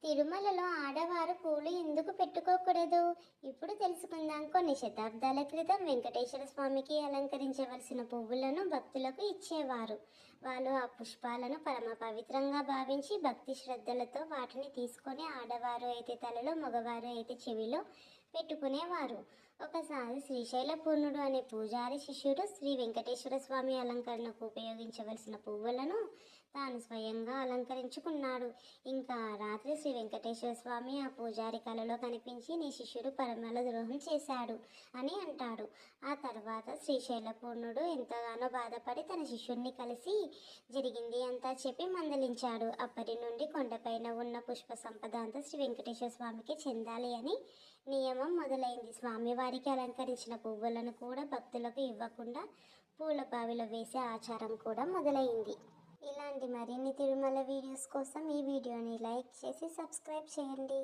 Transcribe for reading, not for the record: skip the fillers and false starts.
తిరుమలలో ఆడవారు పూలు ఎందుకు పెట్టుకోకూడదు? ఇప్పుడు తెలుసుకుందాం. కొన్ని శతాబ్దాల క్రితం వెంకటేశ్వర స్వామికి అలంకరించవలసిన పువ్వులను భక్తులకు ఇచ్చేవారు. వాళ్ళు ఆ పుష్పాలను పరమ పవిత్రంగా భావించి భక్తి శ్రద్ధలతో వాటిని తీసుకొని ఆడవారు అయితే తలలో, మగవారు అయితే చెవిలో పెట్టుకునేవారు. ఒకసారి శ్రీశైల పూర్ణుడు అనే పూజారి శిష్యుడు శ్రీ వెంకటేశ్వర స్వామి అలంకరణకు ఉపయోగించవలసిన పువ్వులను తాను స్వయంగా అలంకరించుకున్నాడు. ఇంకా రాత్రి శ్రీ వెంకటేశ్వర స్వామి ఆ పూజారి కలలో కనిపించి నీ శిష్యుడు పరమల ద్రోహం చేశాడు అని అంటాడు. ఆ తర్వాత శ్రీశైల పూర్ణుడు ఎంతగానో బాధపడి తన శిష్యుడిని కలిసి జరిగింది అంతా చెప్పి మందలించాడు. అప్పటి నుండి కొండపైన ఉన్న పుష్ప సంపద అంతా శ్రీ వెంకటేశ్వర స్వామికి చెందాలి అని నియమం మొదలైంది. స్వామివారికి అలంకరించిన పువ్వులను కూడా భక్తులకు ఇవ్వకుండా పూల బావిలో వేసే ఆచారం కూడా మొదలైంది. ఇలాంటి మరిన్ని తిరుమల వీడియోస్ కోసం ఈ వీడియోని లైక్ చేసి సబ్స్క్రైబ్ చేయండి.